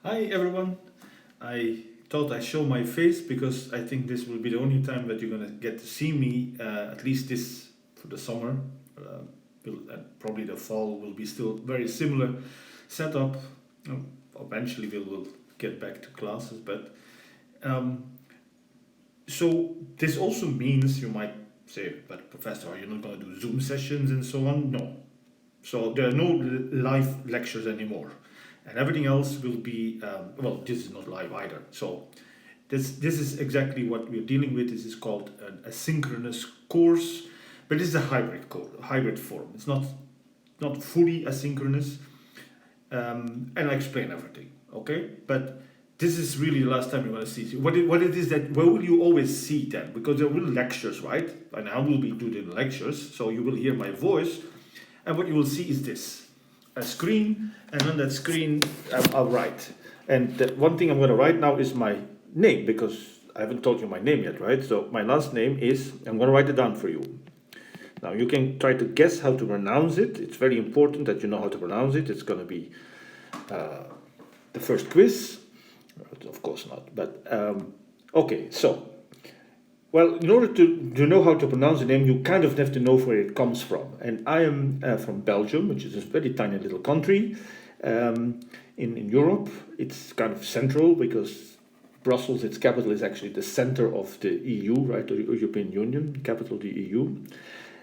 Hi everyone. I thought I'd show my face because I think this will be the only time that you're gonna get to see me, at least this for the summer. And probably the fall will be still very similar setup. Eventually we'll get back to classes, but um, so this also means you might say, but Professor, are you not gonna do Zoom sessions and so on? No. So there are no live lectures anymore, and everything else will be well. This is not live either. So this is exactly what we're dealing with. This is called an asynchronous course, but this is a hybrid form. It's not fully asynchronous, and I explain everything. Okay, but this is really the last time you're going to see what it is that where will you always see then, because there will lectures, right? And I will be doing the lectures, so you will hear my voice. And what you will see is this, a screen, and on that screen I'll write. And the one thing I'm going to write now is my name, because I haven't told you my name yet, right? So my last name is, I'm going to write it down for you. Now you can try to guess how to pronounce it. It's very important that you know how to pronounce it. It's going to be the first quiz. Of course not, but okay, so. Well, in order to know how to pronounce the name, you kind of have to know where it comes from. And I am from Belgium, which is a very tiny little country in Europe. It's kind of central because Brussels, its capital, is actually the center of the EU, right? The European Union, capital of the EU.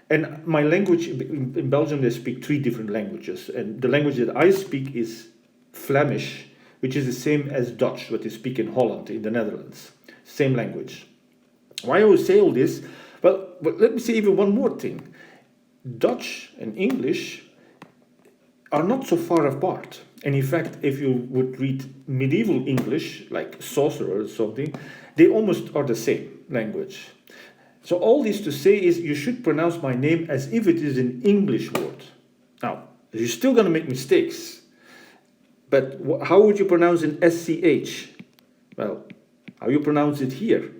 And my language, in Belgium, they speak 3 different languages. And the language that I speak is Flemish, which is the same as Dutch, what they speak in Holland, in the Netherlands. Same language. Why I always say all this? Well, but let me say even one more thing. Dutch and English are not so far apart. And in fact, if you would read medieval English, like Sorcerer or something, they almost are the same language. So all this to say is you should pronounce my name as if it is an English word. Now, you're still going to make mistakes. But how would you pronounce an SCH? Well, how you pronounce it here.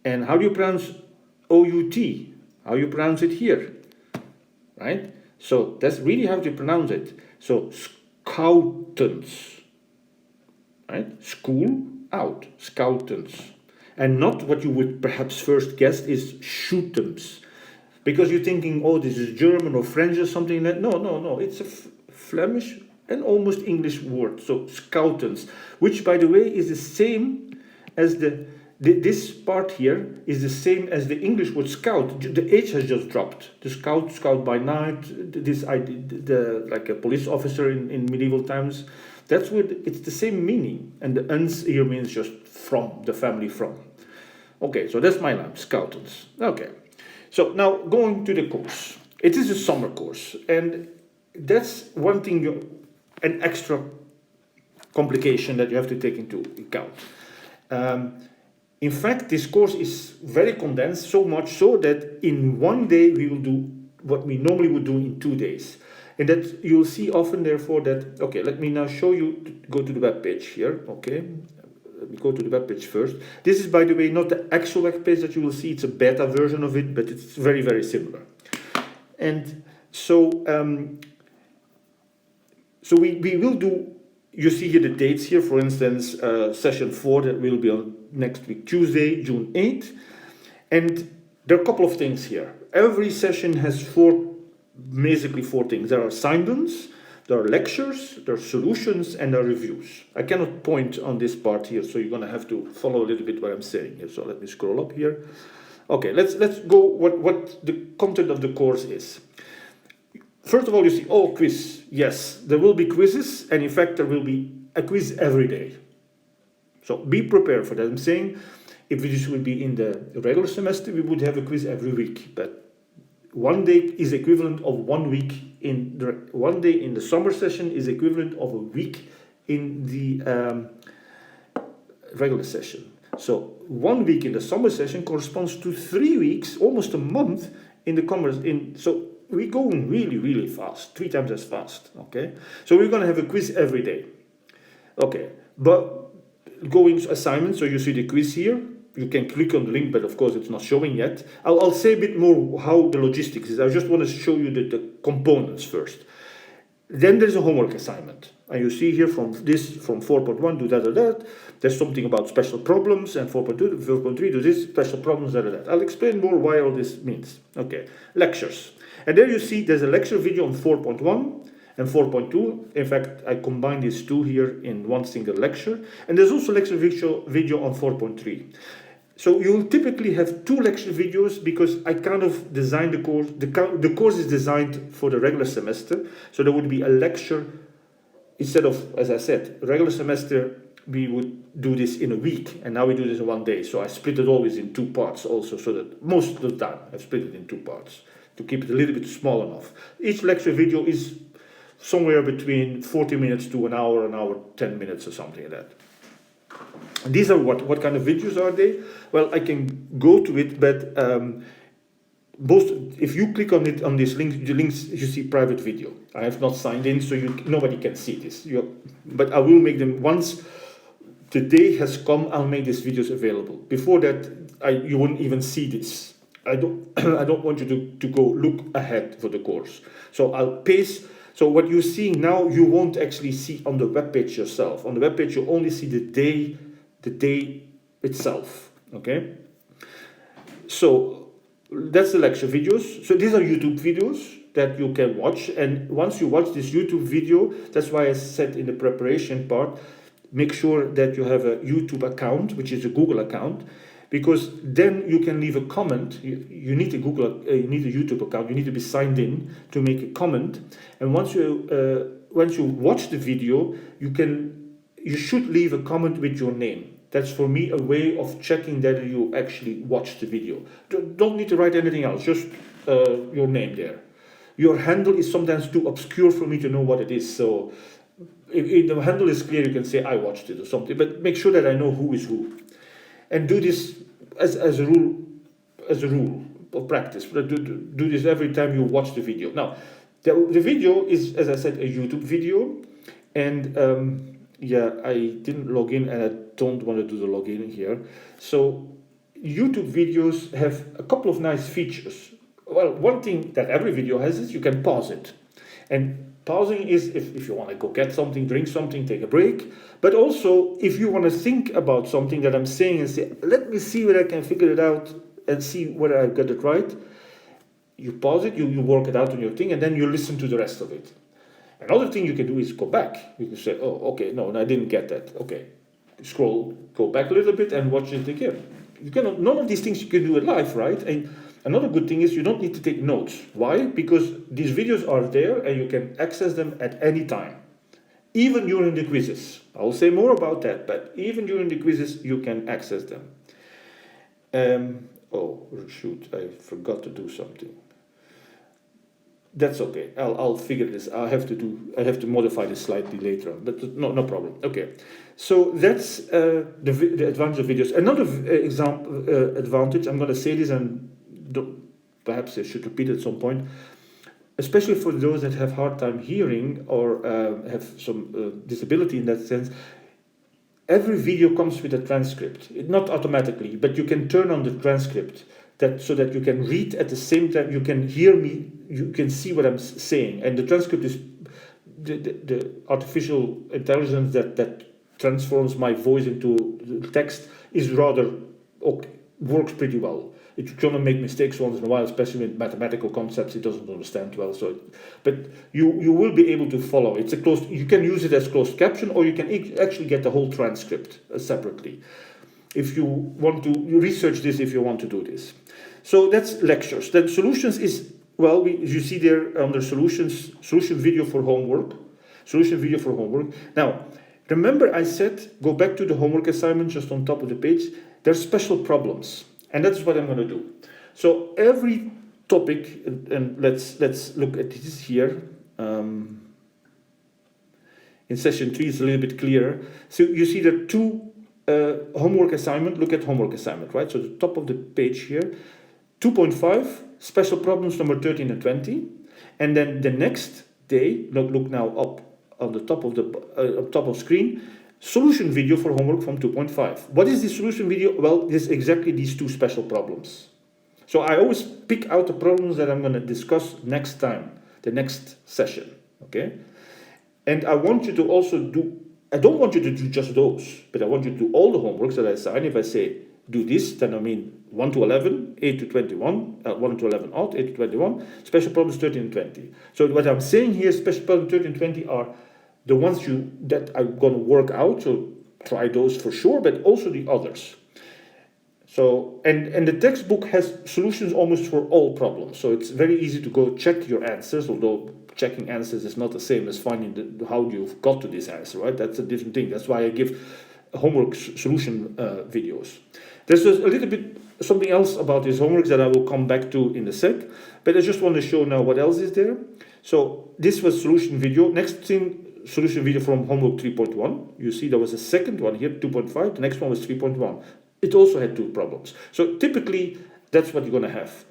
And how do you pronounce OUT? How you pronounce it here, right? So that's really how to pronounce it. So scoutants, right? School out, scoutants. And not what you would perhaps first guess is shootums. Because you're thinking, oh, this is German or French or something like that. No. It's a Flemish and almost English word. So scoutants, which by the way is the same as this part here is the same as the English word scout. The H has just dropped. The scout by night, like a police officer in medieval times. That's what it's the same meaning. And the uns here means just from, the family from. Okay, so that's my line, scoutants. Okay, so now going to the course. It is a summer course, and that's one thing, an extra complication that you have to take into account. In fact, this course is very condensed, so much so that in one day we will do what we normally would do in 2 days. And that you'll see often, therefore, that, okay, let me now show you, go to the web page here, okay? Let me go to the web page first. This is, by the way, not the actual web page that you will see, it's a beta version of it, but it's very, very similar. And so, we will do, you see here the dates here, for instance, session 4 that will be on next week, Tuesday, June 8th. And there are a couple of things here. Every session has basically four things. There are assignments, there are lectures, there are solutions, and there are reviews. I cannot point on this part here, so you're going to have to follow a little bit what I'm saying here. So let me scroll up here. Okay, let's go what the content of the course is. First of all, you see, oh, quiz. Yes, there will be quizzes, and in fact, there will be a quiz every day. So be prepared for that. I'm saying if this would be in the regular semester, we would have a quiz every week. But one day is equivalent of 1 week in the 1 day in the summer session is equivalent of a week in the regular session. So 1 week in the summer session corresponds to 3 weeks, almost a month in the commerce. So we're going really, really fast, 3 times as fast. Okay, so we're going to have a quiz every day. Okay, but going assignments, so you see the quiz here. You can click on the link, but of course it's not showing yet. I'll say a bit more how the logistics is. I just want to show you the components first. Then there's a homework assignment. And you see here from 4.1 do that. There's something about special problems, and 4.2, 4.3 do this, special problems, that. I'll explain more why all this means. Okay, lectures. And there you see there's a lecture video on 4.1 and 4.2. In fact, I combine these two here in one single lecture. And there's also lecture video on 4.3. So you'll typically have two lecture videos because I kind of designed the course. The course is designed for the regular semester. So there would be a lecture instead of, as I said, regular semester, we would do this in a week. And now we do this in 1 day. So I split it always in 2 parts also, so that most of the time I've split it in 2 parts to keep it a little bit small enough. Each lecture video is somewhere between 40 minutes to an hour 10 minutes or something like that. And these are what kind of videos are they? Well, I can go to it, but if you click on it on this link, the links you see private video. I have not signed in, so nobody can see this. But I will make them once the day has come. I'll make these videos available. Before that, you wouldn't even see this. I don't I don't want you to go look ahead for the course. So I'll paste. So what you're seeing now, you won't actually see on the web page yourself. On the web page, you only see the day itself. Okay. So that's the lecture videos. So these are YouTube videos that you can watch. And once you watch this YouTube video, that's why I said in the preparation part, make sure that you have a YouTube account, which is a Google account, because then you can leave a comment. You need a YouTube account. You need to be signed in to make a comment. And once you watch the video, you should leave a comment with your name. That's for me a way of checking that you actually watched the video. Don't need to write anything else, just your name there. Your handle is sometimes too obscure for me to know what it is. So if the handle is clear, you can say I watched it or something. But make sure that I know who is who, and do this as a rule of practice. Do this every time you watch the video. Now, the video is, as I said, a YouTube video, and I didn't log in, and I don't want to do the login here. So YouTube videos have a couple of nice features. Well, one thing that every video has is you can pause it. And pausing is if you want to go get something, drink something, take a break. But also, if you want to think about something that I'm saying and say, let me see whether I can figure it out and see whether I got it right, you pause it, you work it out on your thing, and then you listen to the rest of it. Another thing you can do is go back. You can say, oh, okay, no, I didn't get that. Okay, go back a little bit and watch it again. None of these things you can do it live, right? And another good thing is you don't need to take notes. Why? Because these videos are there and you can access them at any time. Even during the quizzes. I'll say more about that, but even during the quizzes you can access them. Oh, shoot, I forgot to do something. That's okay. I'll figure this. I have to modify this slightly later on, but no problem. Okay, so that's the advantage of videos. Another advantage. I'm going to say this, and perhaps I should repeat it at some point. Especially for those that have hard time hearing or have some disability in that sense. Every video comes with a transcript. Not automatically, but you can turn on the transcript so that you can read at the same time. You can hear me. You can see what I'm saying, and the transcript is the artificial intelligence that transforms my voice into text is rather works pretty well. It's going to make mistakes once in a while, especially with mathematical concepts it doesn't understand well. But you will be able to follow. It's you can use it as closed caption, or you can actually get the whole transcript separately. If you want to research this, if you want to do this. So that's lectures. Then solutions is, well, you see there under solutions, solution video for homework. Now, remember I said, go back to the homework assignment just on top of the page. There's special problems. And that's what I'm going to do. So every topic, and let's look at this here. In session 3, it's a little bit clearer. So you see there are 2 homework assignment. Look at homework assignment, right? So the top of the page here, 2.5 special problems number 13 and 20, and then the next day, look now up on the top of the screen. Solution video for homework from 2.5. What is the solution video? Well, it's exactly these 2 special problems. So I always pick out the problems that I'm going to discuss next time, the next session. Okay. And I want you to also do, I don't want you to do just those, but I want you to do all the homeworks that I assign. If I say do this, then I mean 1 to 11, 8 to 21, 1 to 11 odd, 8 to 21, special problems 13 and 20. So what I'm saying here, special problems 13 and 20 are the ones that I'm going to work out, so try those for sure, but also the others. So, and the textbook has solutions almost for all problems, so it's very easy to go check your answers, although checking answers is not the same as finding how you've got to this answer, right? That's a different thing. That's why I give homework solution videos. There's a little bit something else about these homeworks that I will come back to in a sec, but I just want to show now what else is there. So this was solution video. Next thing, solution video from homework 3.1. You see there was a second one here, 2.5. The next one was 3.1. It also had 2 problems. So typically, that's what you're going to have.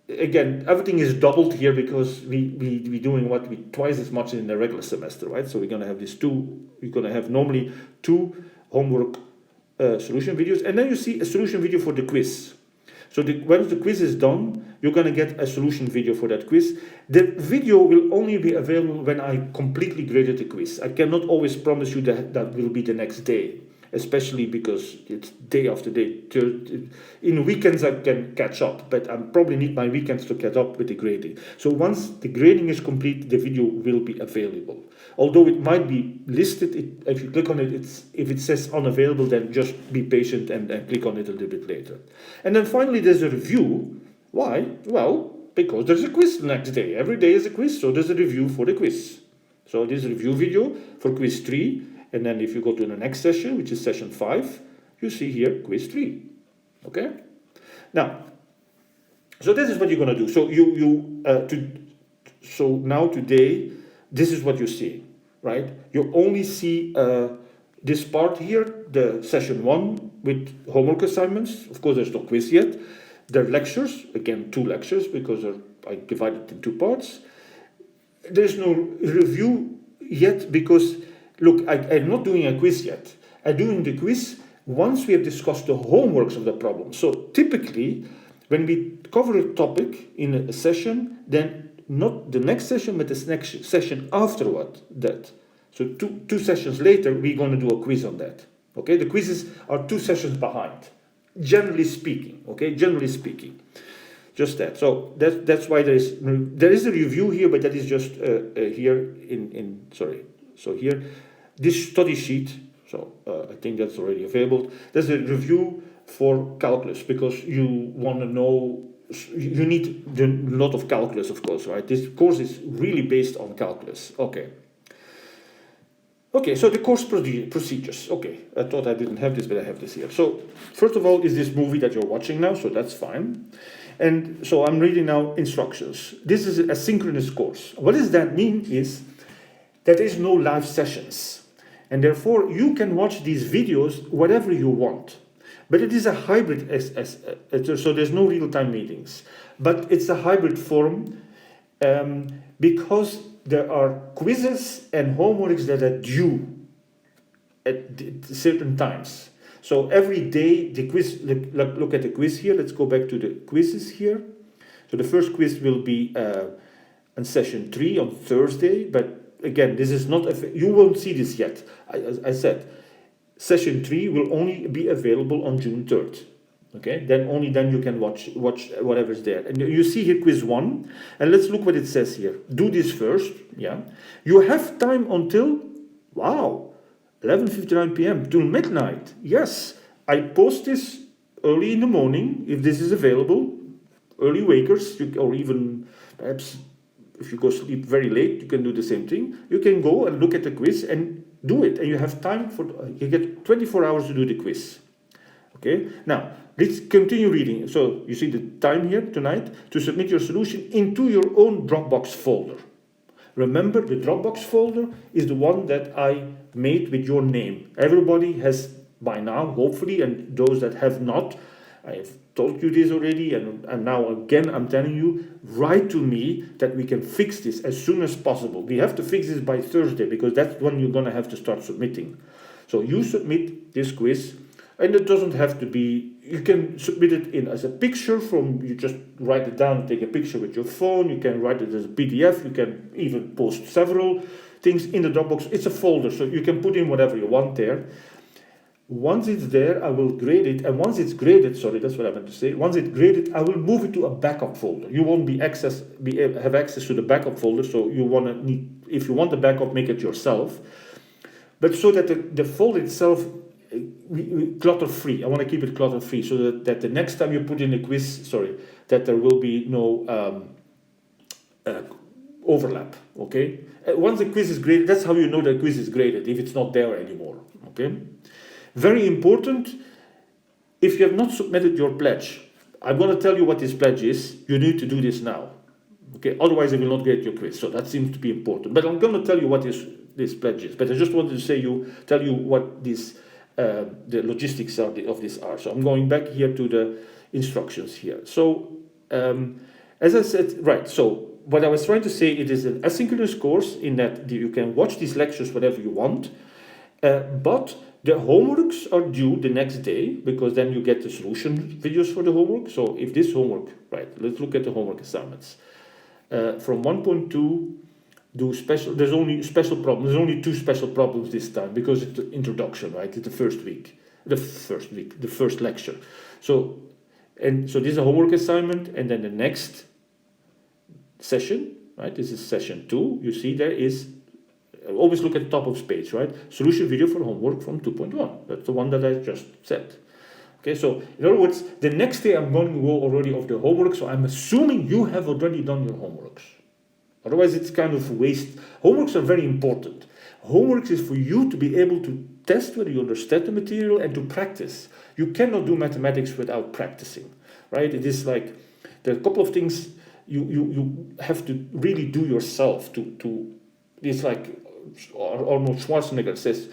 Again, everything is doubled here because we're doing twice as much in the regular semester, right? So we're going to have we're going to have normally 2 homework solution videos. And then you see a solution video for the quiz. So once the quiz is done, you're going to get a solution video for that quiz. The video will only be available when I completely graded the quiz. I cannot always promise you that will be the next day, especially because it's day after day. In weekends I can catch up, but I probably need my weekends to catch up with the grading. So once the grading is complete, the video will be available. Although it might be listed, if you click on it, if it says unavailable, then just be patient and click on it a little bit later. And then finally there's a review. Why? Well, because there's a quiz the next day. Every day is a quiz, so there's a review for the quiz. So this review video for quiz 3. And then if you go to the next session, which is session 5, you see here quiz 3. Okay? Now, so this is what you're going to do. So now today, this is what you see, right? You only see this part here, the session 1 with homework assignments. Of course, there's no quiz yet. There are lectures, again, 2 lectures because I divided it in 2 parts. There's no review yet because look, I'm not doing a quiz yet. I'm doing the quiz once we have discussed the homeworks of the problem. So typically, when we cover a topic in a session, then not the next session, but the next session afterward that. So two sessions later, we're going to do a quiz on that. Okay, the quizzes are 2 sessions behind, generally speaking. Okay, generally speaking. Just that. So that's why there is a review here, but that is just here So here, this study sheet, so I think that's already available. There's a review for calculus because you want to know, you need a lot of calculus, of course, right? This course is really based on calculus. Okay, so the course procedures. Okay, I thought I didn't have this, but I have this here. So first of all is this movie that you're watching now, so that's fine. And so I'm reading now instructions. This is a synchronous course. What does that mean is there is no live sessions, and therefore you can watch these videos whatever you want. But it is a hybrid, so there's no real-time meetings. But it's a hybrid form because there are quizzes and homeworks that are due at certain times. So every day the quiz, look at the quiz here. Let's go back to the quizzes here. So the first quiz will be on session 3 on Thursday, but again, this is not, you won't see this yet. I said, session 3 will only be available on June 3rd. Okay, then you can watch whatever's there. And you see here quiz 1, and let's look what it says here. Do this first, yeah. You have time until, 11:59 p.m. till midnight. Yes, I post this early in the morning, if this is available. Early wakers, or even perhaps if you go sleep very late, you can do the same thing. You can go and look at the quiz and do it. And you have time you get 24 hours to do the quiz. Okay, now let's continue reading. So you see the time here tonight to submit your solution into your own Dropbox folder. Remember, the Dropbox folder is the one that I made with your name. Everybody has by now, hopefully, and those that have not, I have told you this already, and now again I'm telling you, write to me that we can fix this as soon as possible. We have to fix this by Thursday because that's when you're going to have to start submitting. So you submit this quiz, and it doesn't have to be, you can submit it in as a picture you just write it down, take a picture with your phone, you can write it as a PDF, you can even post several. things in the Dropbox. It's a folder, so you can put in whatever you want there. Once it's there, I will grade it, and once it's graded, sorry, that's what I meant to say. Once it's graded, I will move it to a backup folder. You won't have access to the backup folder, so if you want the backup, make it yourself. But so that the folder itself, clutter-free. I want to keep it clutter-free, so that the next time you put in a quiz, that there will be no overlap. Okay. Once the quiz is graded, that's how you know the quiz is graded if it's not there anymore. Okay. Very important, if you have not submitted your pledge, I'm going to tell you what this pledge is. You need to do this now. Okay, otherwise I will not grade your quiz. So that seems to be important. But I'm going to tell you what this pledge is. But I just wanted to tell you what the logistics of this are. So I'm going back here to the instructions here. So as I said, right, so what I was trying to say, it is an asynchronous course in that you can watch these lectures whenever you want, but the homeworks are due the next day, because then you get the solution videos for the homework. So if this homework, right, let's look at the homework assignments. From 1.2, do special, there's only special problems, there's only 2 special problems this time, because it's the introduction, right, it's the first lecture. So this is a homework assignment, and then the next session, right, this is session 2, you see there is, always look at the top of the page, right? Solution video for homework from 2.1. That's the one that I just said. Okay, so in other words, the next day I'm going to go already of the homework, so I'm assuming you have already done your homeworks. Otherwise, it's kind of waste. Homeworks are very important. Homeworks is for you to be able to test whether you understand the material and to practice. You cannot do mathematics without practicing, right? It is like, there are a couple of things you have to really do yourself to it's like Arnold Schwarzenegger says,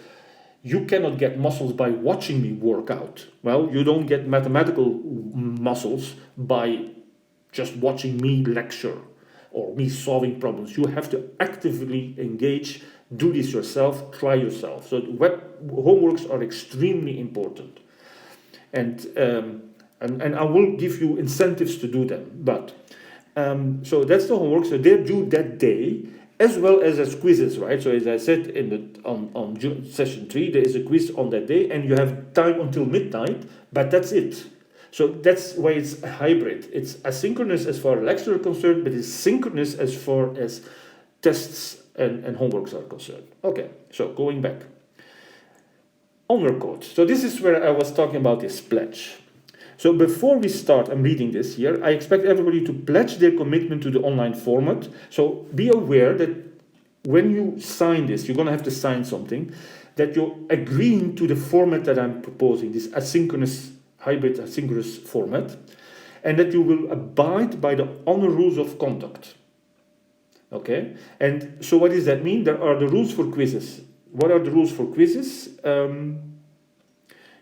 you cannot get muscles by watching me work out. Well, you don't get mathematical muscles by just watching me lecture or me solving problems. You have to actively engage, do this yourself, try yourself. So homeworks are extremely important. And I will give you incentives to do them. But so that's the homework. So they're due that day, as well as quizzes, right? So as I said on session 3, there is a quiz on that day, and you have time until midnight, but that's it. So that's why it's a hybrid. It's asynchronous as far as lecture is concerned, but it's synchronous as far as tests and homeworks are concerned. Okay, so going back. Honor code. So this is where I was talking about this pledge. So before we start, I'm reading this here, I expect everybody to pledge their commitment to the online format. So be aware that when you sign this, you're going to have to sign something, that you're agreeing to the format that I'm proposing, this asynchronous, hybrid asynchronous format, and that you will abide by the honor rules of conduct. Okay? And so what does that mean? There are the rules for quizzes. What are the rules for quizzes?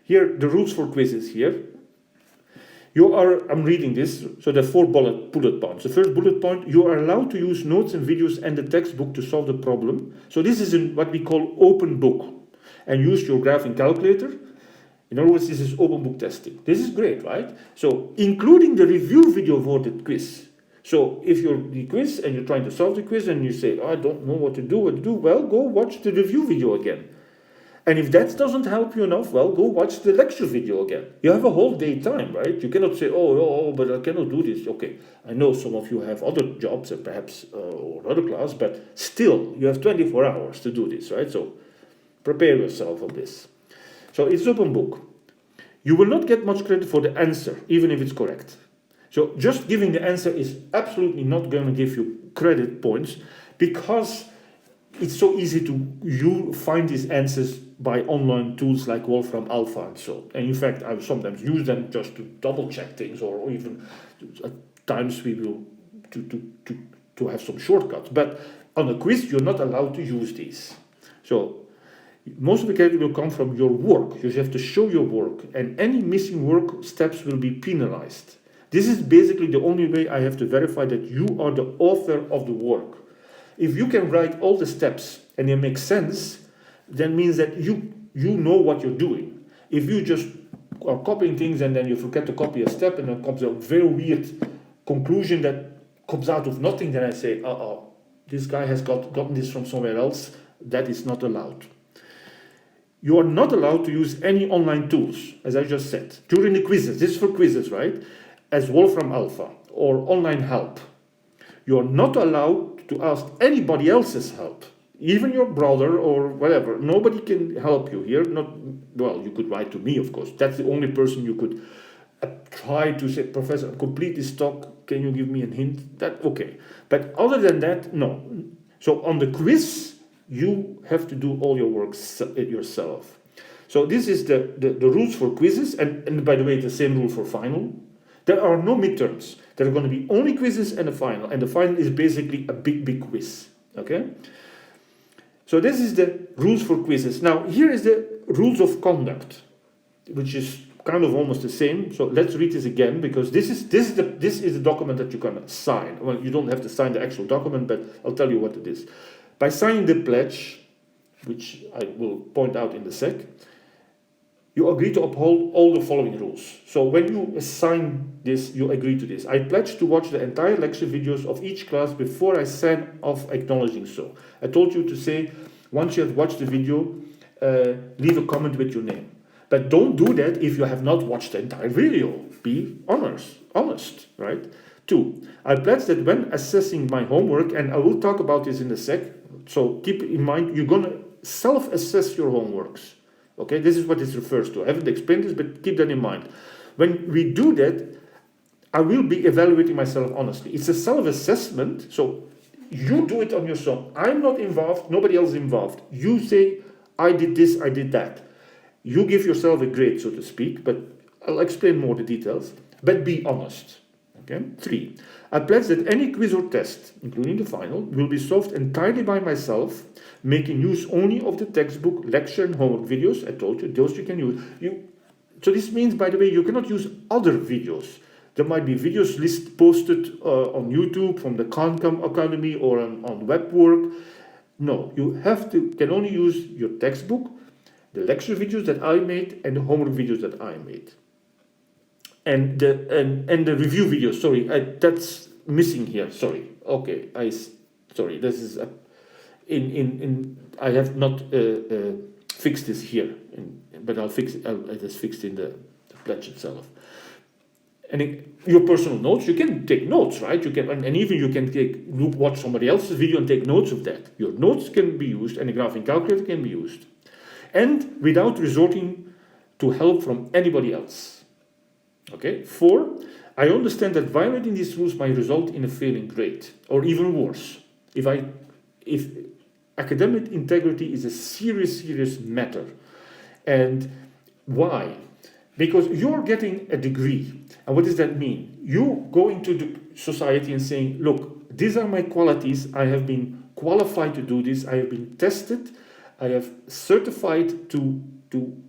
Here, the rules for quizzes here. I'm reading this, so there are 4 bullet points. The first bullet point, you are allowed to use notes and videos and the textbook to solve the problem. So this is what we call open book, and use your graphing calculator. In other words, this is open book testing. This is great, right? So including the review video for the quiz. So if you're the quiz and you're trying to solve the quiz and you say, I don't know what to do, well, go watch the review video again. And if that doesn't help you enough, well, go watch the lecture video again. You have a whole day time, right? You cannot say, but I cannot do this. Okay, I know some of you have other jobs and perhaps or other class, but still, you have 24 hours to do this, right? So prepare yourself on this. So it's open book. You will not get much credit for the answer, even if it's correct. So just giving the answer is absolutely not going to give you credit points, because it's so easy to find these answers by online tools like Wolfram Alpha and so. And in fact, I sometimes use them just to double check things, or even at times we will to have some shortcuts. But on a quiz, you're not allowed to use these. So most of the credit will come from your work. You have to show your work, and any missing work steps will be penalized. This is basically the only way I have to verify that you are the author of the work. If you can write all the steps and they make sense, that means that you know what you're doing. If you just are copying things and then you forget to copy a step and then comes a very weird conclusion that comes out of nothing, then I say, this guy has gotten this from somewhere else. That is not allowed. You are not allowed to use any online tools, as I just said, during the quizzes. This is for quizzes, right? As Wolfram Alpha or online help. You are not allowed to ask anybody else's help, even your brother or whatever. Nobody can help you here. Well, you could write to me, of course. That's the only person you could try to say, Professor, I'm completely stuck. Can you give me a hint? That okay. But other than that, no. So on the quiz, you have to do all your work yourself. So this is the rules for quizzes, and by the way, the same rule for final. There are no midterms. There are going to be only quizzes and a final, and the final is basically a big quiz. Okay? So this is the rules for quizzes. Now here is the rules of conduct, which is kind of almost the same. So let's read this again, because this is the document that you're going to sign. Well, you don't have to sign the actual document, but I'll tell you what it is. By signing the pledge, which I will point out in a sec, you agree to uphold all the following rules. So when you sign this, you agree to this. I pledge to watch the entire lecture videos of each class before I sign off acknowledging so. I told you to say, once you have watched the video, leave a comment with your name. But don't do that if you have not watched the entire video. Be honest, right? 2, I pledge that when assessing my homework, and I will talk about this in a sec, so keep in mind, you're going to self-assess your homeworks. Okay, this is what this refers to. I haven't explained this, but keep that in mind. When we do that, I will be evaluating myself honestly. It's a self-assessment, so you do it on yourself. I'm not involved, nobody else is involved. You say, I did this, I did that. You give yourself a grade, so to speak, but I'll explain more the details. But be honest. Okay. 3, I pledge that any quiz or test, including the final, will be solved entirely by myself, making use only of the textbook, lecture, and homework videos. I told you, those you can use. So this means, by the way, you cannot use other videos. There might be videos posted on YouTube from the Khan Academy or on web work. No, you can only use your textbook, the lecture videos that I made, and the homework videos that I made. And the review videos, sorry, that's missing here, sorry. Okay, sorry, this is, I have not fixed this here, but I'll fix it, it is fixed in the pledge itself. And your personal notes, you can take notes, right? You can, and even you can watch somebody else's video and take notes of that. Your notes can be used, and a graphing calculator can be used. And without resorting to help from anybody else. Okay. 4, I understand that violating these rules might result in a failing grade, or even worse. If academic integrity is a serious matter. And why? Because you're getting a degree. And what does that mean? You go into the society and saying, look, these are my qualities. I have been qualified to do this. I have been tested. I have certified to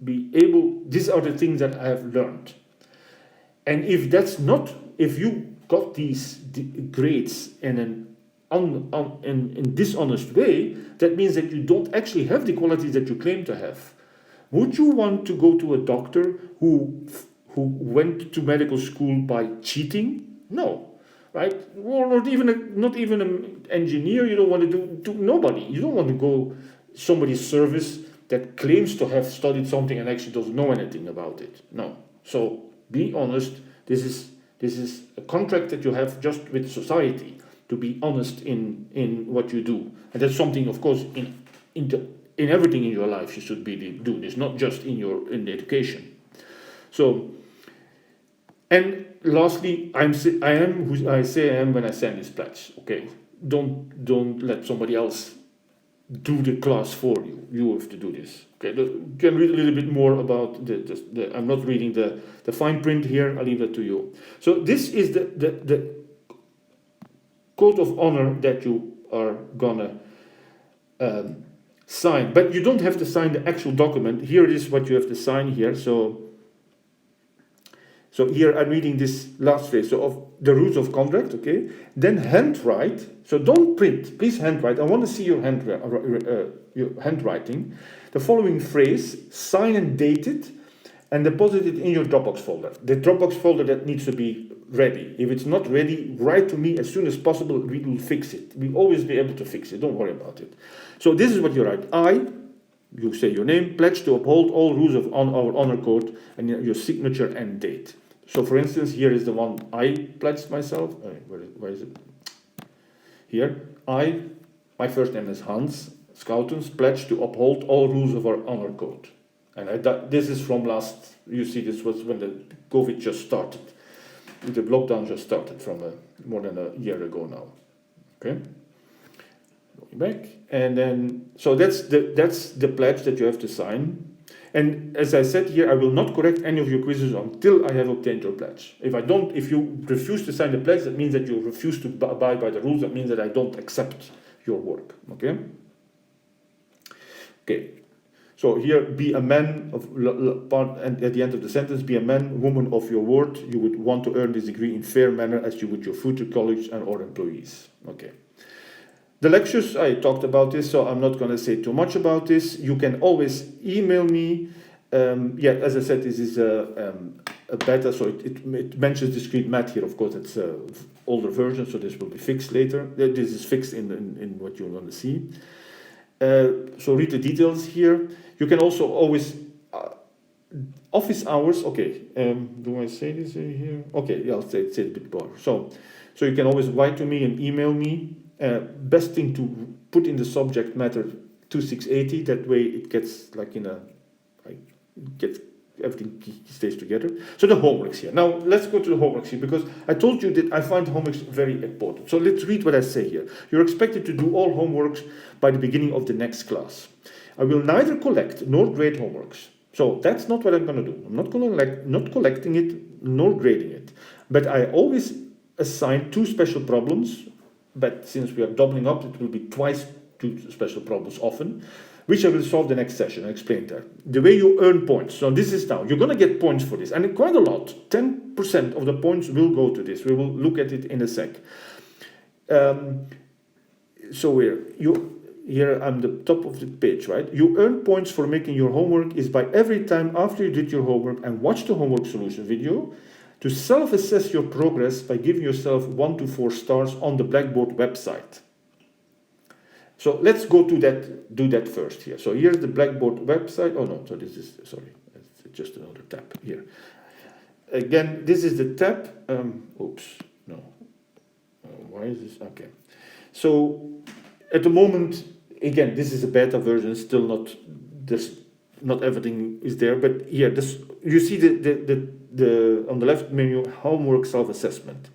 be able, these are the things that I have learned. And if you got these grades in in dishonest way, that means that you don't actually have the qualities that you claim to have. Would you want to go to a doctor who went to medical school by cheating? No, right? Or not even an engineer. You don't want to do nobody. You don't want to go somebody's service that claims to have studied something and actually doesn't know anything about it. No. So be honest. This is a contract that you have just with society, to be honest in what you do. And that's something, of course, in everything in your life you should be doing this, not just in the education. So, and lastly, I am who I say I am when I sign this pledge. Okay, don't let somebody else do the class for you. You have to do this. Okay, you can read a little bit more about the I'm not reading the fine print here. I'll leave that to you. So this is the code of honor that you are gonna sign. But you don't have to sign the actual document. Here it is what you have to sign here. So here I'm reading this last phrase. So of the rules of conduct, okay? Then handwrite. So don't print, please handwrite. I want to see your handwriting. The following phrase, sign and date it, and deposit it in your Dropbox folder. The Dropbox folder that needs to be ready. If it's not ready, write to me as soon as possible. We will fix it. We'll always be able to fix it. Don't worry about it. So this is what you write. You say your name, pledge to uphold all rules of our honor code, and your signature and date. So for instance, here is the one I pledged myself. Where is it? Here, my first name is Hans Schoutens, pledge to uphold all rules of our honor code. And this is from last, you see, this was when the COVID just started. The lockdown just started from more than a year ago now. Okay, going back, and then so that's the pledge that you have to sign. And as I said here, I will not correct any of your quizzes until I have obtained your pledge. If you refuse to sign the pledge, that means that you refuse to abide by the rules. That means that I don't accept your work. Okay. Okay. So here, be a man and at the end of the sentence, be a man, woman of your word. You would want to earn this degree in fair manner as you would your future college and or employees. Okay. The lectures, I talked about this, so I'm not going to say too much about this. You can always email me. As I said, this is a beta, so it mentions discrete math here. Of course, it's an older version, so this will be fixed later. This is fixed in what you're going to see. So read the details here. You can also always office hours. Okay, do I say this here? Okay, yeah, I'll say it a bit more. So you can always write to me and email me. Best thing to put in the subject matter 2680. That way it gets everything stays together. So the homeworks here. Now let's go to the homeworks here, because I told you that I find homeworks very important. So let's read what I say here. You're expected to do all homeworks by the beginning of the next class. I will neither collect nor grade homeworks. So that's not what I'm going to do. I'm not collecting it nor grading it. But I always assign 2 special problems. But since we are doubling up, it will be twice 2 special problems often, which I will solve the next session. I explained that. The way you earn points. So this is now, you're going to get points for this, and quite a lot. 10% of the points will go to this. We will look at it in a sec. Here I'm the top of the page, right? You earn points for making your homework is by every time after you did your homework and watch the homework solution video, to self-assess your progress by giving yourself 1 to 4 stars on the Blackboard website. So let's go to do that first here. So here's the Blackboard website. Oh no, so this is, sorry, it's just another tab here. Again, this is the tab. Why is this? Okay. So at the moment, again, this is a beta version, still not everything is there, but here, you see the on the left menu, homework self-assessment.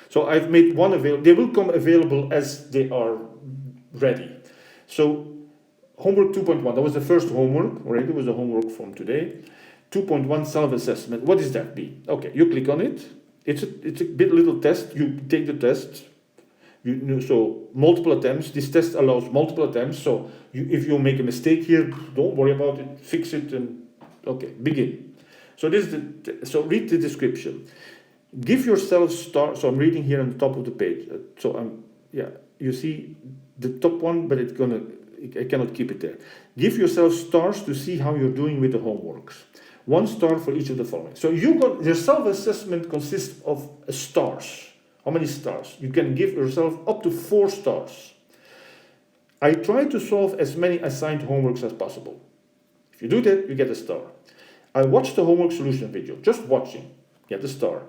So I've made one available. They will come available as they are ready. So homework 2.1, that was the first homework, already was the homework from today. 2.1 self-assessment. What does that be? Okay, you click on it. It's a little test. You take the test. So multiple attempts. This test allows multiple attempts. So if you make a mistake here, don't worry about it. Fix it and okay, begin. So so read the description. Give yourself stars. So I'm reading here on the top of the page. You see the top one, but I cannot keep it there. Give yourself stars to see how you're doing with the homeworks. 1 star for each of the following. So your self-assessment consists of stars. How many stars? You can give yourself up to 4 stars. I try to solve as many assigned homeworks as possible. If you do that, you get a star. I watched the homework solution video, just watching, get a star.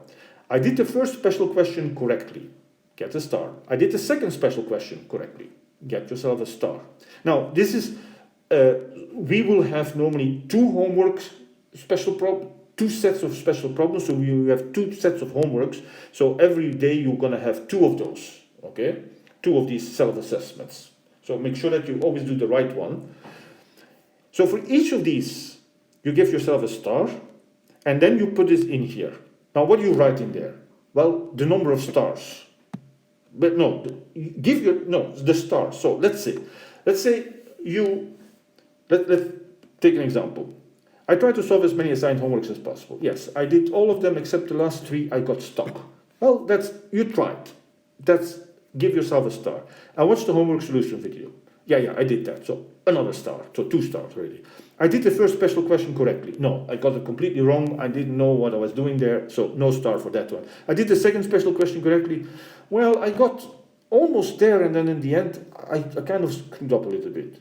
I did the first special question correctly, get a star. I did the second special question correctly, get yourself a star. Now, this is, we will have normally 2 homeworks, 2 sets of special problems, so we have 2 sets of homeworks. So every day you're going to have 2 of those, okay? 2 of these self-assessments. So make sure that you always do the right one. So for each of these, you give yourself a star, and then you put this in here. Now, what do you write in there? Well, the number of stars. But no, the stars. So let's say let's take an example. I try to solve as many assigned homeworks as possible. Yes, I did all of them except the last 3. I got stuck. Well, you tried. Give yourself a star. I watched the homework solution video. Yeah, I did that. So another star. So 2 stars already. I did the first special question correctly. No, I got it completely wrong. I didn't know what I was doing there, so no star for that one. I did the second special question correctly. Well, I got almost there, and then in the end, I kind of screwed up a little bit.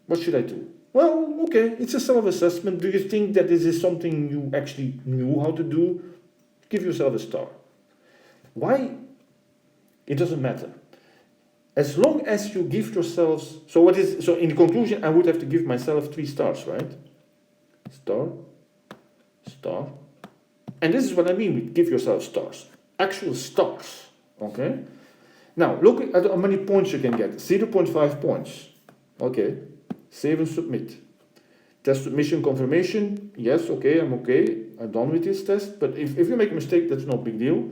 What should I do? Well, okay, it's a self-assessment. Do you think that this is something you actually knew how to do? Give yourself a star. Why? It doesn't matter. As long as you give yourselves, so in the conclusion, I would have to give myself 3 stars, right? Star, star. And this is what I mean with give yourself stars. Actual stars, okay? Now, look at how many points you can get. 0.5 points. Okay, save and submit. Test submission confirmation. Yes, okay, I'm done with this test. But if you make a mistake, that's no big deal.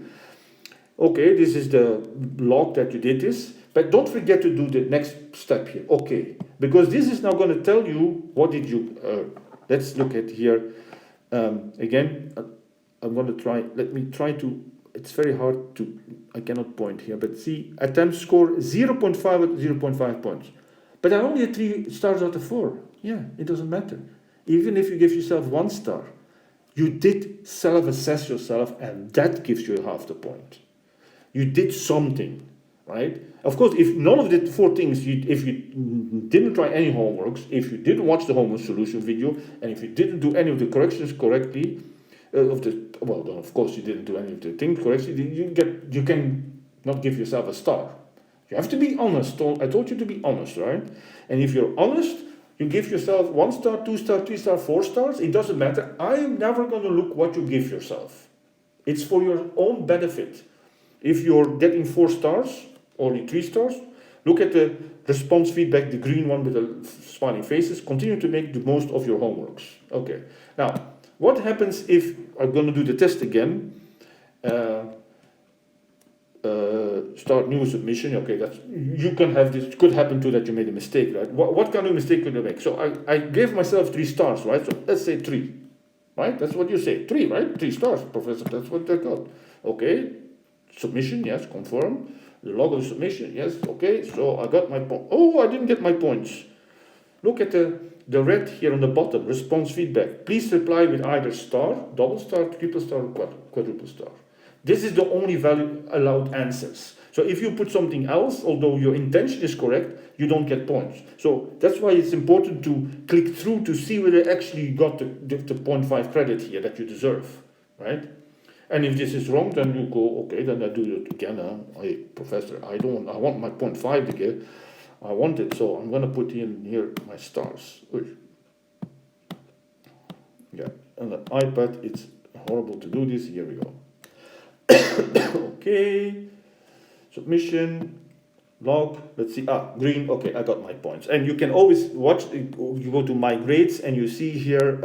Okay, this is the log that you did this. But don't forget to do the next step here. Okay, because this is now going to tell you what did you let's look at here. Again, I'm going to try, let me try to, it's very hard to, I cannot point here, but see, attempt score 0.5 at 0.5 points. But I only had 3 stars out of 4. Yeah, it doesn't matter. Even if you give yourself 1 star, you did self-assess yourself, and that gives you half the point. You did something, right? Of course, if none of the 4 things, if you didn't try any homeworks, if you didn't watch the homework solution video, and if you didn't do any of the corrections correctly, then of course you didn't do any of the things correctly, you can not give yourself a star. You have to be honest. I told you to be honest, right? And if you're honest, you give yourself 1 star, 2 star, 3 star, 4 stars. It doesn't matter. I am never going to look what you give yourself. It's for your own benefit. If you're getting 4 stars, only 3 stars, look at the response feedback, the green one with the smiling faces. Continue to make the most of your homeworks. Okay. Now, what happens if I'm going to do the test again? Start new submission. Okay, that's, you can have this. It could happen too that you made a mistake, right? What kind of mistake could you make? So I gave myself 3 stars, right? So let's say 3, right? That's what you say. 3, right? 3 stars, professor. That's what they got. Okay. Submission, yes, confirm. The log of the submission, yes, okay. So I got my point. Oh, I didn't get my points. Look at the red here on the bottom. Response feedback. Please reply with either star, double star, triple star, or quadruple star. This is the only value allowed answers. So if you put something else, although your intention is correct, you don't get points. So that's why it's important to click through to see whether actually you got the 0.5 credit here that you deserve, right? And if this is wrong, then you go, okay, then I do it again. Hey, professor, I want my 0.5 again. I want it, so I'm going to put in here my stars. Yeah, on the iPad, it's horrible to do this. Here we go. Okay, submission, log, let's see, green, okay, I got my points. And you can always watch, you go to my grades and you see here,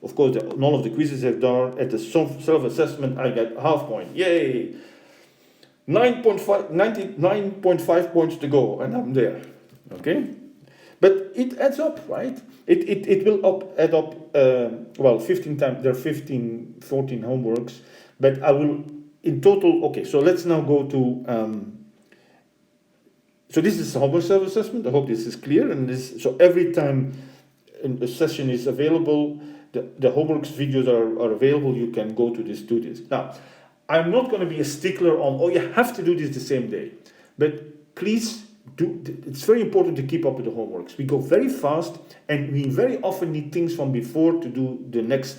of course, none of the quizzes I've done. At the self-assessment, I get half point, yay! 99.5 points to go, and I'm there, okay? But it adds up, right? It will add up, 15 times, there are 14 homeworks, but I will, in total, okay, so let's now go to, so this is a homework self-assessment. I hope this is clear. And so every time a session is available, the homework videos are available. You can go to this, do this. Now, I'm not going to be a stickler on, you have to do this the same day. But please do. It's very important to keep up with the homeworks. We go very fast, and we very often need things from before to do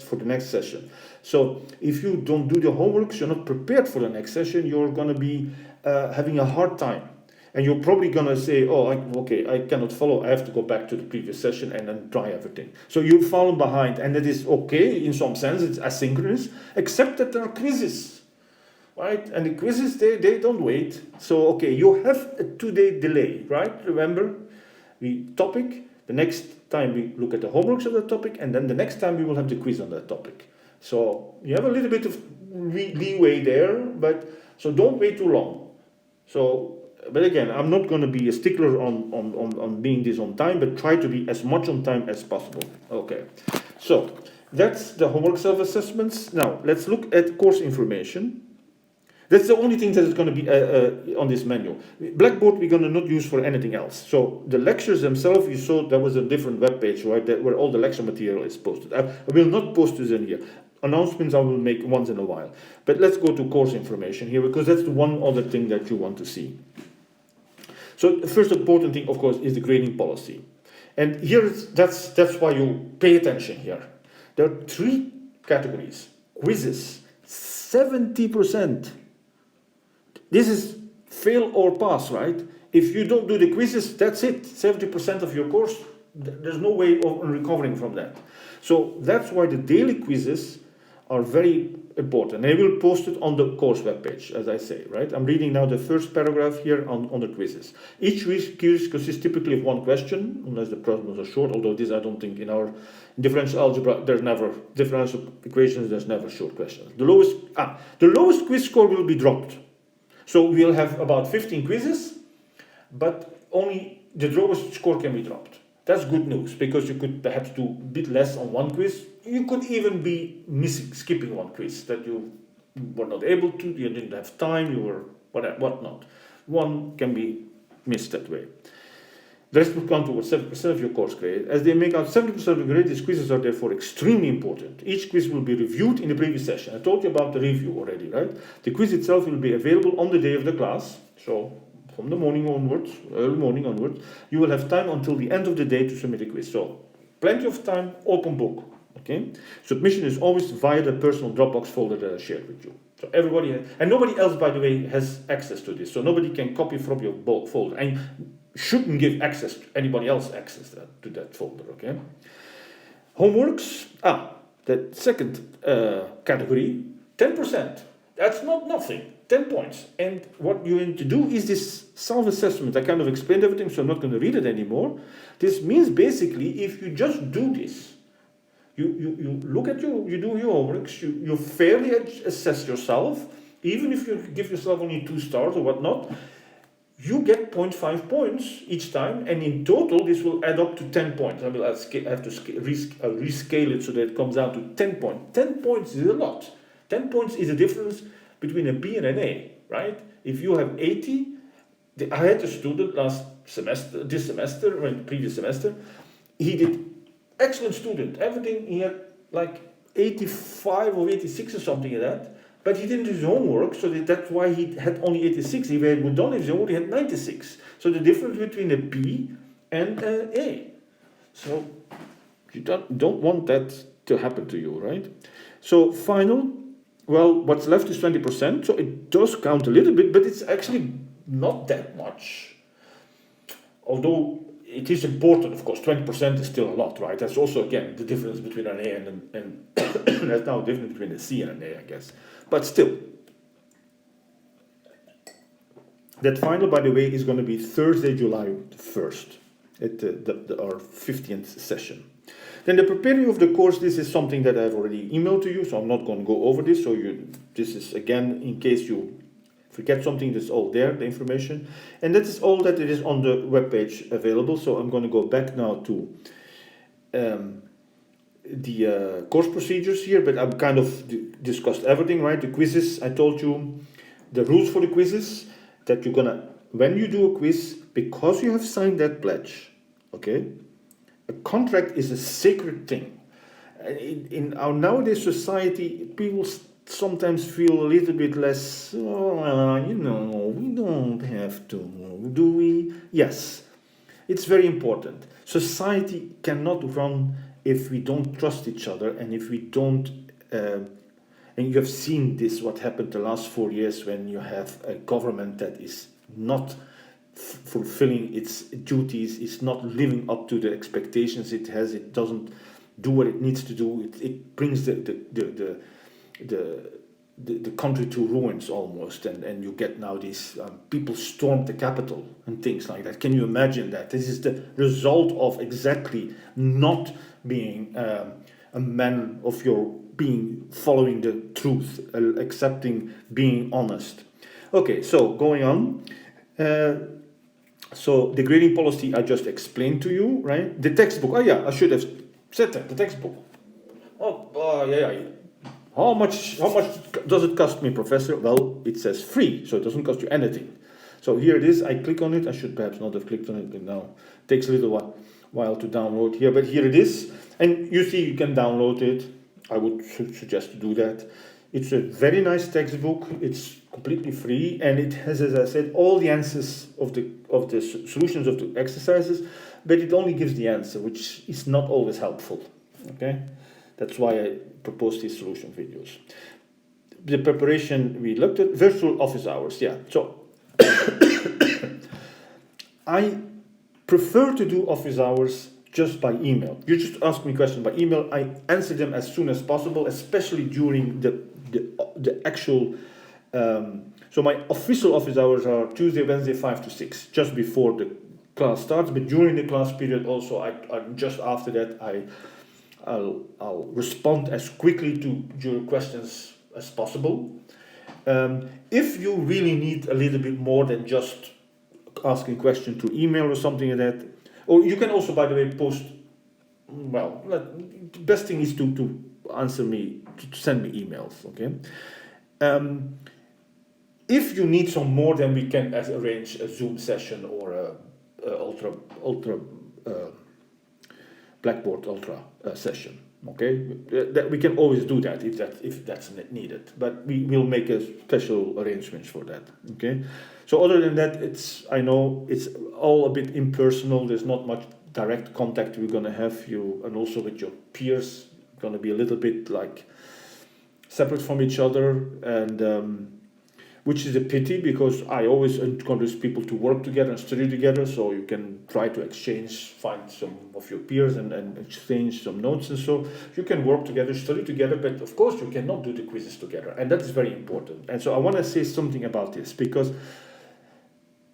for the next session. So if you don't do the homeworks, you're not prepared for the next session. You're going to be having a hard time. And you're probably going to say, I cannot follow. I have to go back to the previous session and then try everything. So you've fallen behind, and that is okay. In some sense, it's asynchronous, except that there are quizzes, right? And the quizzes, they don't wait. So, okay, you have a 2-day delay, right? Remember, the topic, the next time we look at the homeworks of the topic, and then the next time we will have the quiz on that topic. So you have a little bit of leeway there, so don't wait too long. So, but again, I'm not going to be a stickler on being this on time, but try to be as much on time as possible. Okay, so that's the homework self-assessments. Now, let's look at course information. That's the only thing that is going to be on this menu. Blackboard we're going to not use for anything else. So the lectures themselves, you saw there was a different web page, right, where all the lecture material is posted. I will not post this in here. Announcements I will make once in a while. But let's go to course information here, because that's the one other thing that you want to see. So the first important thing, of course, is the grading policy. And here, that's why you pay attention here. There are 3 categories. Quizzes, 70%. This is fail or pass, right? If you don't do the quizzes, that's it. 70% of your course, there's no way of recovering from that. So that's why the daily quizzes are very important. They will post it on the course webpage, as I say, right? I'm reading now the first paragraph here on the quizzes. Each quiz consists typically of 1 question, unless the problems are short, although this I don't think in our differential algebra, there's never, differential equations, there's never short questions. The lowest quiz score will be dropped. So we'll have about 15 quizzes, but only the lowest score can be dropped. That's good news, because you could perhaps do a bit less on 1 quiz. You could even be skipping 1 quiz that you were not able to, you didn't have time, you were whatnot. 1 can be missed that way. The rest will count towards 7% of your course grade. As they make out 70% of the grade, these quizzes are therefore extremely important. Each quiz will be reviewed in the previous session. I told you about the review already, right? The quiz itself will be available on the day of the class. So from the morning onwards, early morning onwards, you will have time until the end of the day to submit a quiz. So plenty of time, open book. Okay? Submission is always via the personal Dropbox folder that I shared with you. So everybody has, and nobody else, by the way, has access to this. So nobody can copy from your folder. And shouldn't give access to anybody else access to that folder, okay? Homeworks, the second category, 10%. That's not nothing, 10 points. And what you need to do is this self-assessment. I kind of explained everything, so I'm not going to read it anymore. This means basically, if you just do this, you look at you do your homeworks, you fairly assess yourself, even if you give yourself only 2 stars or whatnot, you get 0.5 points each time, and in total this will add up to 10 points. I will have to rescale it so that it comes down to 10 points. 10 points is a lot. 10 points is the difference between a B and an A, right? If you have 80, I had a student previous semester, he did excellent student, everything, he had like 85 or 86 or something like that. But he didn't do his homework, so that's why he had only 86. If he had done his homework, he had 96. So the difference between a B and an A. So you don't want that to happen to you, right? So what's left is 20%. So it does count a little bit, but it's actually not that much. Although it is important, of course, 20% is still a lot, right? That's also, again, the difference between an A and that's now the difference between a C and an A, I guess. But still, that final, by the way, is going to be Thursday, July 1st, at our 50th session. Then the preparing of the course, this is something that I've already emailed to you, so I'm not going to go over this. So this is, again, in case you forget something, that's all there, the information. And that is all that it is on the webpage available. So I'm going to go back now to the course procedures here, but I've kind of discussed everything, right? The quizzes, I told you the rules for the quizzes, that you're gonna, when you do a quiz, because you have signed that pledge, okay, a contract is a sacred thing. In our nowadays society, people sometimes feel a little bit less, we don't have to, do we? Yes, it's very important. Society cannot run if we don't trust each other, and if we don't, and you have seen this, what happened the last 4 years, when you have a government that is not fulfilling its duties, is not living up to the expectations it has, it doesn't do what it needs to do, it brings the country to ruins almost, and you get now these people storm the capital and things like that. Can you imagine that? This is the result of exactly not being a man of your being, following the truth, accepting, being honest. Okay, so going on. So the grading policy I just explained to you, right? The textbook. Oh yeah, I should have said that. The textbook. Yeah. How much does it cost me, Professor? Well, it says free, so it doesn't cost you anything. So here it is. I click on it. I should perhaps not have clicked on it, but now it takes a little while to download here. But here it is, and you see you can download it. I would suggest to do that. It's a very nice textbook. It's completely free, and it has, as I said, all the answers of the solutions of the exercises, but it only gives the answer, which is not always helpful. Okay, that's why I propose these solution videos. The preparation we looked at, virtual office hours. Yeah, so I prefer to do office hours just by email. You just ask me questions by email. I answer them as soon as possible, especially during the actual. So my official office hours are Tuesday, Wednesday, 5 to 6, just before the class starts. But during the class period, also, I just after that, I'll respond as quickly to your questions as possible. If you really need a little bit more than just asking question to email or something like that, or you can also, by the way, post. Well, the best thing is to answer me, to send me emails. Okay. If you need some more, then we can arrange a Zoom session or a ultra Blackboard Ultra session. Okay, that we can always do that if that's needed. But we will make a special arrangements for that. Okay. So other than that, I know it's all a bit impersonal. There's not much direct contact we're gonna have and also with your peers, gonna be a little bit like separate from each other, and which is a pity because I always encourage people to work together and study together, so you can try to find some of your peers and exchange some notes, and so you can work together, study together, but of course you cannot do the quizzes together, and that is very important. And so I want to say something about this, because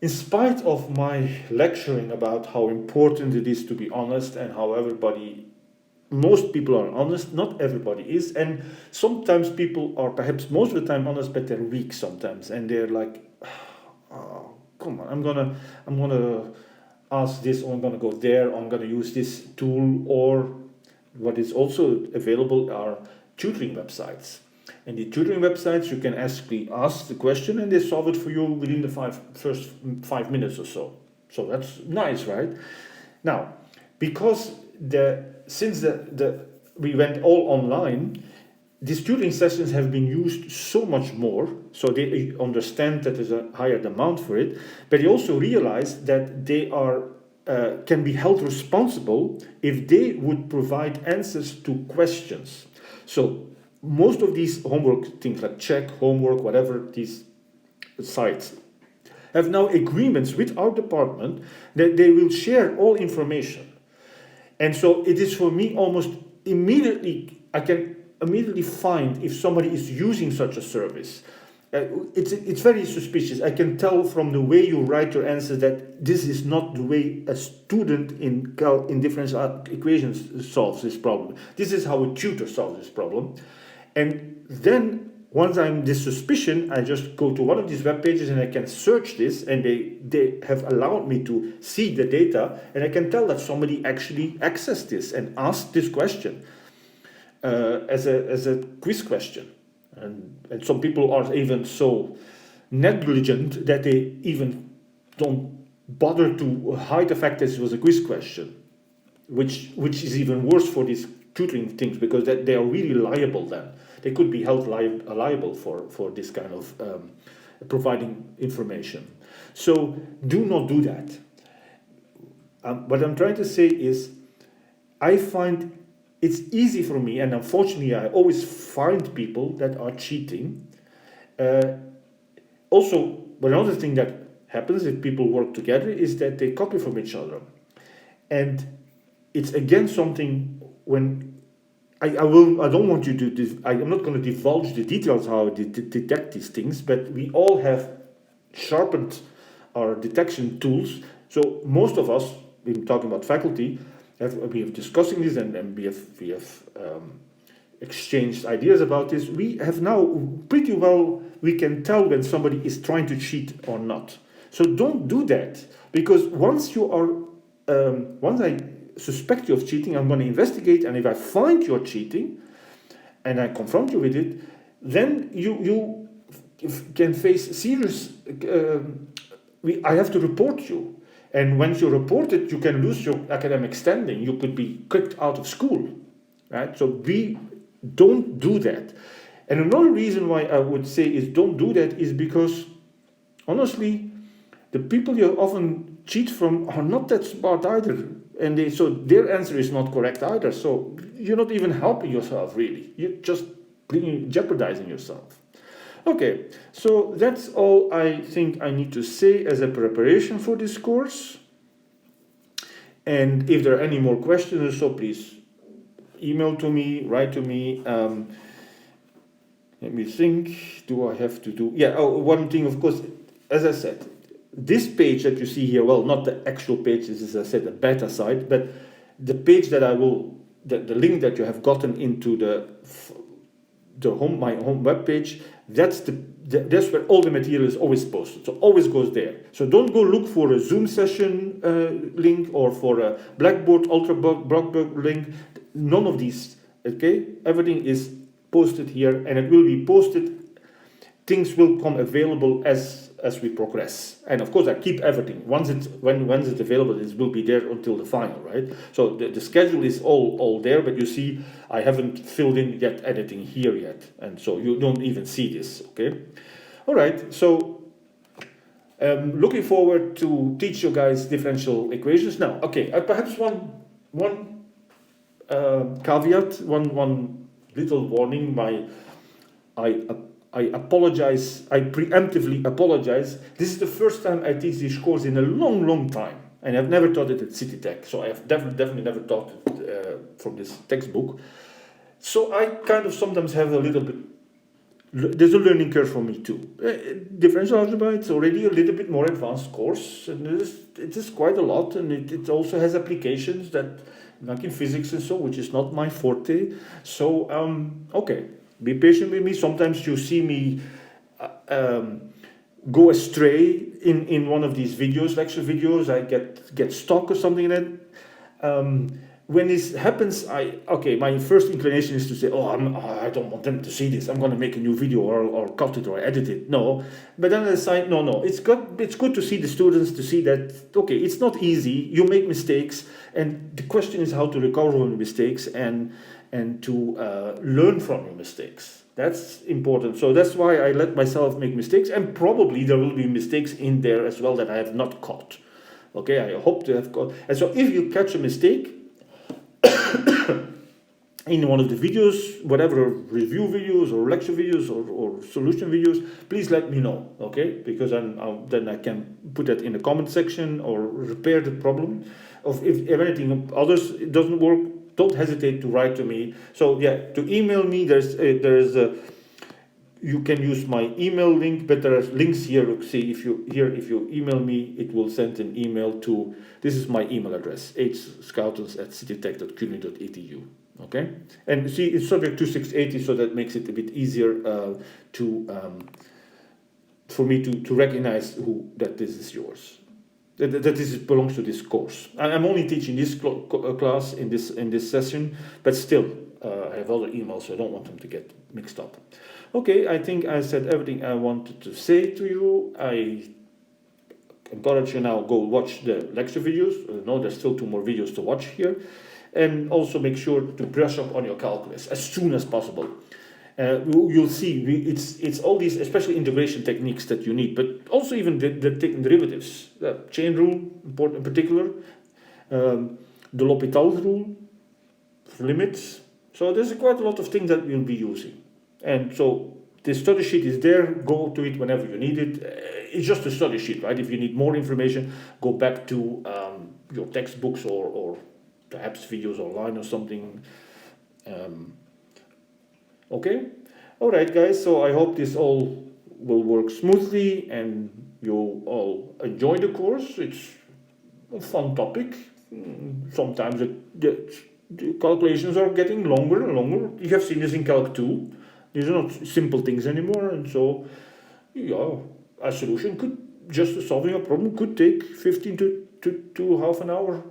in spite of my lecturing about how important it is to be honest and how most people are honest, not everybody is, and sometimes people are perhaps most of the time honest, but they're weak sometimes, and they're like, oh, come on, I'm gonna ask this, or I'm gonna go there, or I'm gonna use this tool, or what is also available are tutoring websites. And the tutoring websites, you can ask the question, and they solve it for you within the first 5 minutes or so. So that's nice, right? Now, because since we went all online, these tutoring sessions have been used so much more, so they understand that there's a higher demand for it, but they also realize that they can be held responsible if they would provide answers to questions. So most of these homework things like check, homework, whatever, these sites have now agreements with our department that they will share all information. And so it is for me almost immediately, I can immediately find if somebody is using such a service. It's very suspicious. I can tell from the way you write your answers that this is not the way a student in differential equations solves this problem. This is how a tutor solves this problem. And then once I'm this suspicion, I just go to one of these web pages and I can search this, and they have allowed me to see the data, and I can tell that somebody actually accessed this and asked this question as a quiz question. And some people are even so negligent that they even don't bother to hide the fact that this was a quiz question, which is even worse for these tutoring things, because they are really liable then. They could be held liable for this kind of providing information. So do not do that. What I'm trying to say is, I find it's easy for me, and unfortunately I always find people that are cheating. Also, another thing that happens if people work together is that they copy from each other. And it's again something when I'm not going to divulge the details how I detect these things, but we all have sharpened our detection tools. So most of us, we're talking about faculty, we have discussing this, and we have exchanged ideas about this. We have now pretty well, we can tell when somebody is trying to cheat or not. So don't do that, because once I suspect you of cheating, I'm going to investigate, and if I find you're cheating, and I confront you with it, then you can face serious. I have to report you, and once you report it, you can lose your academic standing. You could be kicked out of school, right? So we don't do that. And another reason why I would say is don't do that is because, honestly, the people you often cheat from are not that smart either, and so their answer is not correct either. So you're not even helping yourself really. You're just jeopardizing yourself. Okay, so that's all I think I need to say as a preparation for this course. And if there are any more questions, so please email to me, write to me. Let me think. Do I have to do? Yeah. Oh, one thing, of course, as I said, this page that you see here. Well, not the actual page. This is, as I said, the beta site, but the page that I will, the link that you have gotten into my home web page. That's where all the material is always posted. So always goes there. So don't go look for a Zoom session link or for a Blackboard Ultrabook link. None of these. Okay, everything is posted here, and it will be posted. Things will come available as we progress, and of course I keep everything. Once it's available, it will be there until the final, right? So the schedule is all there, but you see I haven't filled in yet anything here yet, and so you don't even see this. Okay, all right. So looking forward to teach you guys differential equations now. Okay, perhaps one caveat, one little warning. I apologize. I preemptively apologize. This is the first time I teach this course in a long time, and I've never taught it at CityTech. So I have definitely never taught it from this textbook. So I kind of sometimes have a little bit. There's a learning curve for me too. Differential algebra, it's already a little bit more advanced course, and it is quite a lot, and it also has applications that, like in physics and so, which is not my forte. So okay. Be patient with me. Sometimes you see me go astray in one of these videos, lecture videos. I get stuck or something like that. When this happens, my first inclination is to say, I don't want them to see this. I'm going to make a new video or cut it or edit it. No, but then I decide, no. It's good to see the students to see that it's not easy. You make mistakes, and the question is how to recover from the mistakes and to learn from your mistakes. That's important. So that's why I let myself make mistakes, and probably there will be mistakes in there as well that I have not caught. Okay, I hope to have caught. And so if you catch a mistake in one of the videos, whatever review videos or lecture videos or solution videos, please let me know, okay? Because then I can put that in the comment section or repair the problem. If anything others doesn't work, don't hesitate to write to me. So yeah, to email me, you can use my email link, but there are links here. See, if you email me, it will send an email to, this is my email address, hscoutons@citytech.cuny.edu. Okay, and see, it's subject to 2680, so that makes it a bit easier for me to recognize that this is yours. That this belongs to this course. I'm only teaching this class in this session, but still I have other emails, so I don't want them to get mixed up. Okay, I think I said everything I wanted to say to you. I encourage you now, go watch the lecture videos. No, there's still 2 more videos to watch here. And also make sure to brush up on your calculus as soon as possible. You'll see, it's all these, especially integration techniques that you need, but also even the derivatives. The chain rule, important in particular, the L'Hopital rule, limits. So there's quite a lot of things that we'll be using. And so the study sheet is there, go to it whenever you need it. It's just a study sheet, right? If you need more information, go back to your textbooks or perhaps videos online or something. Okay, all right, guys. So I hope this all will work smoothly and you all enjoy the course. It's a fun topic. Sometimes the calculations are getting longer and longer. You have seen this in Calc 2. These are not simple things anymore, and so a solution solving a problem could take 15 to half an hour.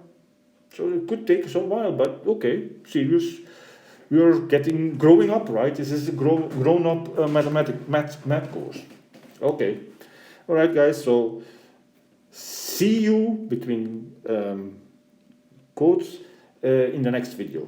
So it could take some while, but okay, serious we are growing up, right? This is a grown up math course. Okay, all right, guys. So see you between quotes in the next video.